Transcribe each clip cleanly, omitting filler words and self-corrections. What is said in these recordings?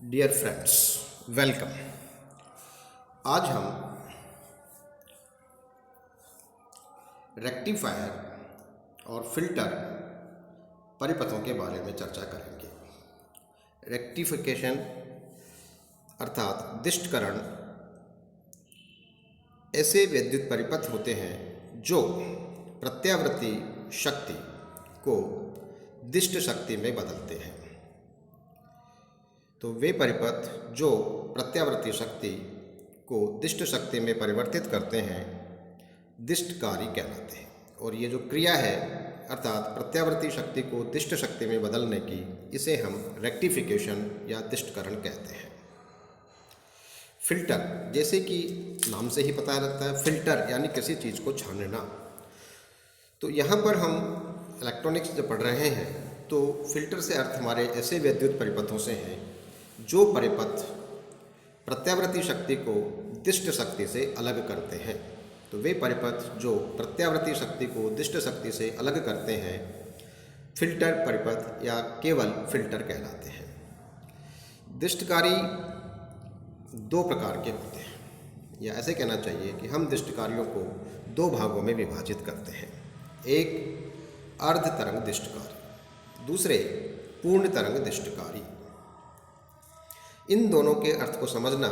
Dear friends, welcome. आज हम rectifier और फिल्टर परिपथों के बारे में चर्चा करेंगे। रेक्टिफिकेशन अर्थात दिष्टकरण ऐसे विद्युत परिपथ होते हैं जो प्रत्यावर्ती शक्ति को दिष्ट शक्ति में बदलते हैं। तो वे परिपथ जो प्रत्यावर्ती शक्ति को दिष्ट शक्ति में परिवर्तित करते हैं दिष्टकारी कहलाते हैं। और ये जो क्रिया है अर्थात प्रत्यावर्ती शक्ति को दिष्ट शक्ति में बदलने की, इसे हम रेक्टिफिकेशन या दिष्टकरण कहते हैं। फिल्टर, जैसे कि नाम से ही पता लगता है, फिल्टर यानी किसी चीज़ को छानना। तो यहाँ पर हम इलेक्ट्रॉनिक्स जब पढ़ रहे हैं तो फिल्टर से अर्थ हमारे ऐसे विद्युत परिपथों से हैं जो परिपथ प्रत्यावर्ती शक्ति को दिष्ट शक्ति से अलग करते हैं। तो वे परिपथ जो प्रत्यावर्ती शक्ति को दिष्ट शक्ति से अलग करते हैं फिल्टर परिपथ या केवल फिल्टर कहलाते हैं। दिष्टकारी दो प्रकार के होते हैं, या ऐसे कहना चाहिए कि हम दिष्टकारियों को दो भागों में विभाजित करते हैं। एक अर्ध तरंग दिष्टकारी, दूसरे पूर्ण तरंग दिष्टकारी। इन दोनों के अर्थ को समझना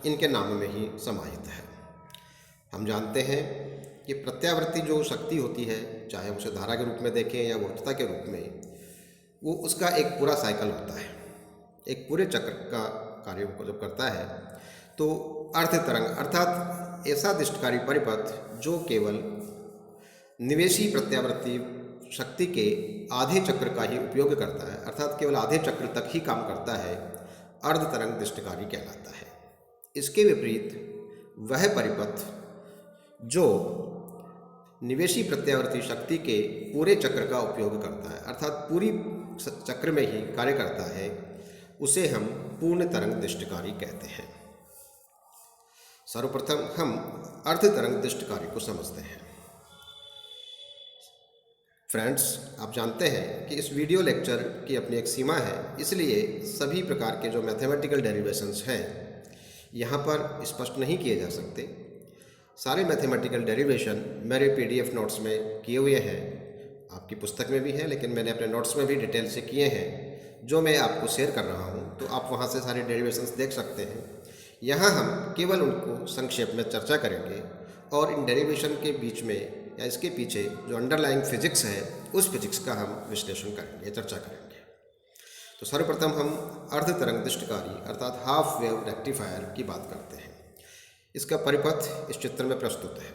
इनके नाम में ही समाहित है। हम जानते हैं कि प्रत्यावर्ती जो शक्ति होती है, चाहे उसे धारा के रूप में देखें या वोल्टता के रूप में, वो उसका एक पूरा साइकिल होता है, एक पूरे चक्र का कार्य को जब करता है तो अर्ध तरंग अर्थात ऐसा दिष्टकारी परिपथ जो केवल निवेशी प्रत्यावर्ती शक्ति के आधे चक्र का ही उपयोग करता है, अर्थात केवल आधे चक्र तक ही काम करता है, अर्ध तरंग दिष्टकारी कहलाता है। इसके विपरीत वह परिपथ जो निवेशी प्रत्यावर्ती शक्ति के पूरे चक्र का उपयोग करता है, अर्थात पूरी चक्र में ही कार्य करता है, उसे हम पूर्ण तरंग दिष्टकारी कहते हैं। सर्वप्रथम हम अर्ध तरंग दिष्टकारी को समझते हैं। फ्रेंड्स, आप जानते हैं कि इस वीडियो लेक्चर की अपनी एक सीमा है, इसलिए सभी प्रकार के जो मैथमेटिकल डेरिवेशंस हैं यहाँ पर स्पष्ट नहीं किए जा सकते। सारे मैथमेटिकल डेरिवेशन मेरे PDF नोट्स में किए हुए हैं, आपकी पुस्तक में भी है, लेकिन मैंने अपने नोट्स में भी डिटेल से किए हैं जो मैं आपको शेयर कर रहा हूँ, तो आप वहाँ से सारे डेरिवेशंस देख सकते हैं। यहाँ हम केवल उनको संक्षेप में चर्चा करेंगे और इन डेरिवेशन के बीच में या इसके पीछे जो अंडरलाइंग फिजिक्स है उस फिजिक्स का हम विश्लेषण करेंगे, चर्चा करेंगे। तो सर्वप्रथम हम अर्ध तरंग दिष्टकारी अर्थात हाफ वेव रेक्टिफायर की बात करते हैं। इसका परिपथ इस चित्र में प्रस्तुत है।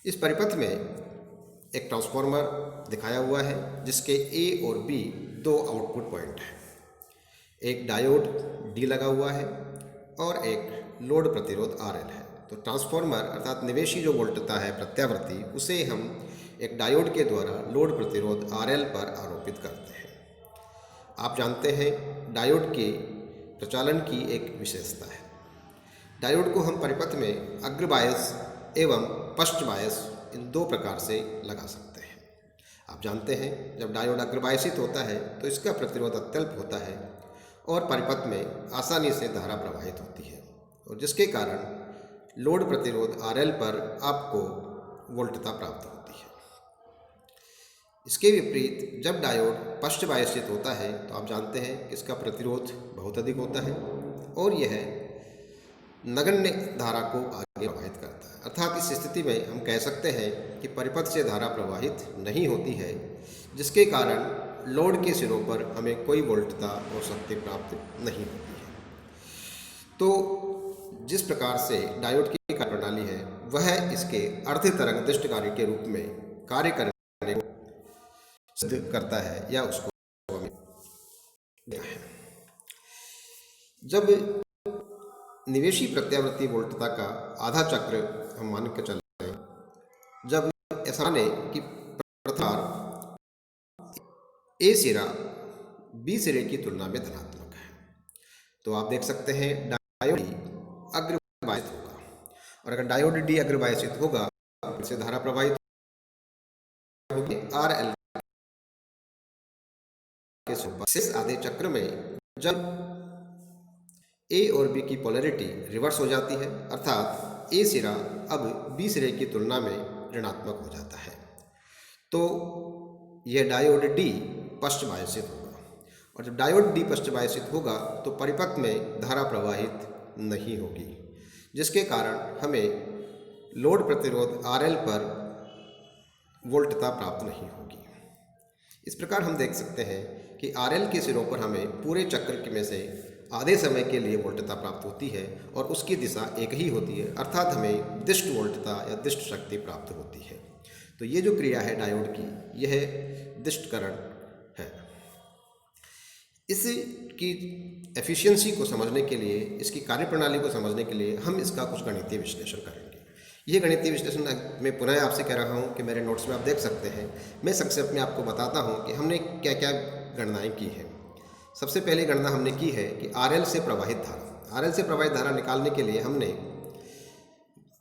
इस परिपथ में एक ट्रांसफार्मर दिखाया हुआ है जिसके A और B दो आउटपुट पॉइंट हैं। एक डायोड D लगा हुआ है और एक लोड प्रतिरोध RL है। तो ट्रांसफार्मर अर्थात निवेशी जो वोल्टता है प्रत्यावर्ती, उसे हम एक डायोड के द्वारा लोड प्रतिरोध RL पर आरोपित करते हैं। आप जानते हैं डायोड के प्रचालन की एक विशेषता है। डायोड को हम परिपथ में अग्र बायस एवं पश्च बायस इन दो प्रकार से लगा सकते हैं। आप जानते हैं जब डायोड अग्रबायसित होता है तो इसका प्रतिरोध अत्यल्प होता है और परिपथ में आसानी से धारा प्रवाहित होती है, और जिसके कारण लोड प्रतिरोध RL पर आपको वोल्टता प्राप्त होती है। इसके विपरीत जब डायोड पश्च बायसित होता है तो आप जानते हैं कि इसका प्रतिरोध बहुत अधिक होता है और यह नगण्य धारा को आगे प्रवाहित करता है। अर्थात इस स्थिति में हम कह सकते हैं कि परिपथ से धारा प्रवाहित नहीं होती है, जिसके कारण लोड के सिरों पर हमें कोई वोल्टता और शक्ति प्राप्त नहीं होती है। तो जिस प्रकार से डायोड की कार्यप्रणाली है वह इसके अर्ध तरंग दिष्टकारी के रूप में कार्य करने को सिद्ध करता है या उसको हमें दिया है। जब निवेशी प्रत्यावर्ती वोल्टता का आधा चक्र हम मान के चलते हैं, जब ऐसा माने कि प्रथम A सिरा B सिरे की तुलना में धनात्मक है, तो आप देख सकते हैं डायोड अग्रबायसित होगा, और अगर डायोड D अग्रबायसित होगा तो से धारा प्रवाहित होगी RL के आधे चक्र में। जब ए और बी की पोलैरिटी रिवर्स हो जाती है, अर्थात ए सिरा अब बी सिरे की तुलना में ऋणात्मक हो जाता है। तो यह डायोड डी पश्चवायसित होगा, और जब डायोड डी पश्चवायसित होगा तो परिपथ में धारा प्रवाहित नहीं होगी, जिसके कारण हमें लोड प्रतिरोध RL पर वोल्टता प्राप्त नहीं होगी। इस प्रकार हम देख सकते हैं कि RL के सिरों पर हमें पूरे चक्र में से आधे समय के लिए वोल्टता प्राप्त होती है और उसकी दिशा एक ही होती है, अर्थात हमें दिष्ट वोल्टता या दिष्ट शक्ति प्राप्त होती है। तो ये जो क्रिया है डायोड की, यह दिष्टकरण है। इसकी एफिशिएंसी को समझने के लिए, इसकी कार्यप्रणाली को समझने के लिए हम इसका कुछ गणितीय विश्लेषण करेंगे। ये गणितीय विश्लेषण मैं पुनः आपसे कह रहा हूँ कि मेरे नोट्स में आप देख सकते हैं। मैं संक्षेप में आपको बताता हूँ कि हमने क्या क्या गणनाएँ की हैं। सबसे पहली गणना हमने की है कि RL से प्रवाहित धारा, RL से प्रवाहित धारा निकालने के लिए हमने,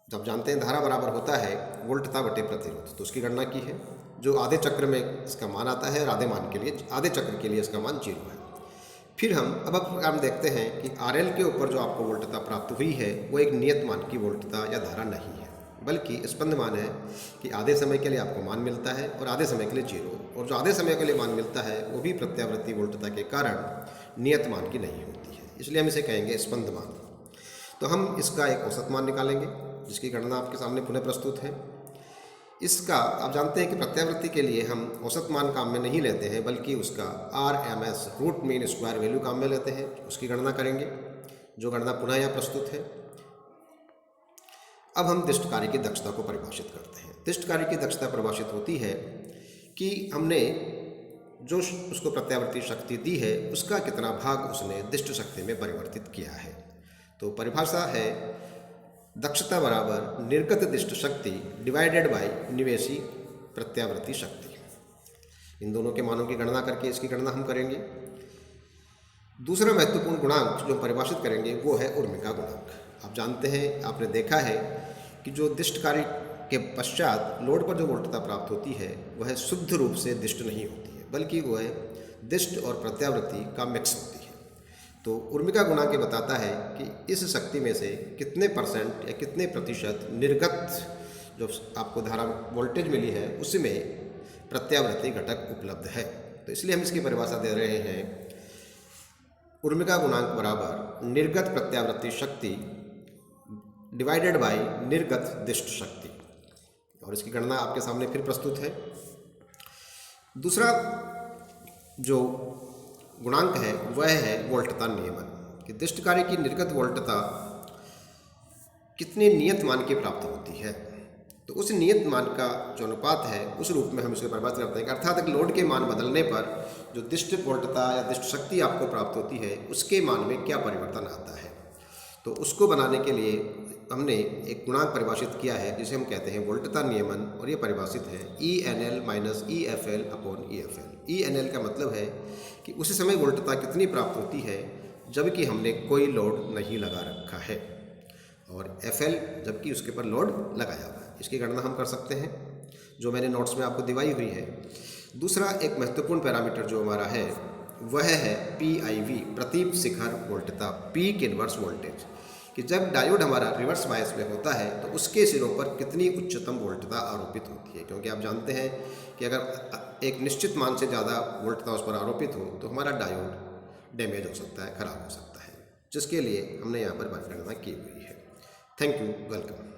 जब जानते हैं धारा बराबर होता है वोल्टता बटे प्रतिरोध, तो उसकी गणना की है, जो आधे चक्र में इसका मान आता है और आधे चक्र के लिए इसका मान 0 है। फिर हम देखते हैं कि RL के ऊपर जो आपको वोल्टता प्राप्त हुई है वो एक नियत मान की वोल्टता या धारा नहीं है, बल्कि स्पंद मान है कि आधे समय के लिए आपको मान मिलता है और आधे समय के लिए 0, और जो आधे समय के लिए मान मिलता है वो भी प्रत्यावर्ती वोल्टता के कारण नियत मान की नहीं होती है, इसलिए हम इसे कहेंगे स्पंद मान। तो हम इसका एक औसत मान निकालेंगे, जिसकी गणना आपके सामने पुनः प्रस्तुत है। इसका आप जानते हैं कि प्रत्यावर्ती के लिए हम औसत मान काम में नहीं लेते हैं, बल्कि उसका RMS root mean square value काम में लेते हैं, उसकी गणना करेंगे, जो गणना पुनः यहाँ प्रस्तुत है। अब हम दिष्ट कार्य की दक्षता को परिभाषित करते हैं। दिष्ट कार्य की दक्षता परिभाषित होती है कि हमने जो उसको प्रत्यावर्ती शक्ति दी है उसका कितना भाग उसने दिष्ट शक्ति में परिवर्तित किया है। तो परिभाषा है दक्षता बराबर निर्गत दिष्ट शक्ति डिवाइडेड बाय निवेशी प्रत्यावर्ती शक्ति। इन दोनों के मानों की गणना करके इसकी गणना हम करेंगे। दूसरा महत्वपूर्ण गुणांक जो हम परिभाषित करेंगे वो है उर्मिका गुणांक। आप जानते हैं, आपने देखा है कि जो दिष्ट कार्य के पश्चात लोड पर जो वोल्टता प्राप्त होती है वह शुद्ध रूप से दिष्ट नहीं होती है, बल्कि वह दिष्ट और प्रत्यावर्ती का मिक्स होती है। तो उर्मिका गुणांक बताता है कि इस शक्ति में से कितने % या कितने प्रतिशत निर्गत जो आपको धारा वोल्टेज मिली है उसमें प्रत्यावर्ती घटक उपलब्ध है। तो इसलिए हम इसकी परिभाषा दे रहे हैं उर्मिका गुणांक बराबर निर्गत प्रत्यावर्ती शक्ति डिवाइडेड बाय निर्गत दिष्ट शक्ति, और इसकी गणना आपके सामने फिर प्रस्तुत है। दूसरा जो गुणांक है वह है वोल्टता नियमन, कि दिष्ट कार्य की निर्गत वोल्टता कितने नियत मान की प्राप्त होती है। तो उस नियत मान का जो अनुपात है उस रूप में हम इसे परिभाषित करते हैं, अर्थात लोड के मान बदलने पर जो दिष्ट वोल्टता या दिष्ट शक्ति आपको प्राप्त होती है उसके मान में क्या परिवर्तन आता है। तो उसको बनाने के लिए हमने एक गुणांक परिभाषित किया है जिसे हम कहते हैं वोल्टता नियमन, और ये परिभाषित है ENL minus EFL upon EFL। ENL का मतलब है कि उस समय वोल्टता कितनी प्राप्त होती है जबकि हमने कोई लोड नहीं लगा रखा है, और FL जबकि उसके ऊपर लोड लगाया हुआ है। इसकी गणना हम कर सकते हैं जो मैंने नोट्स में आपको दिवाई हुई है। दूसरा एक महत्वपूर्ण पैरामीटर जो हमारा है वह है PIV प्रतीप शिखर वोल्टता, पीक इनवर्स वोल्टेज, कि जब डायोड हमारा रिवर्स बायस में होता है तो उसके सिरों पर कितनी उच्चतम वोल्टता आरोपित होती है। क्योंकि आप जानते हैं कि अगर एक निश्चित मान से ज़्यादा वोल्टता उस पर आरोपित हो तो हमारा डायोड डैमेज हो सकता है, खराब हो सकता है, जिसके लिए हमने यहाँ पर गणना की हुई है। Thank you, welcome.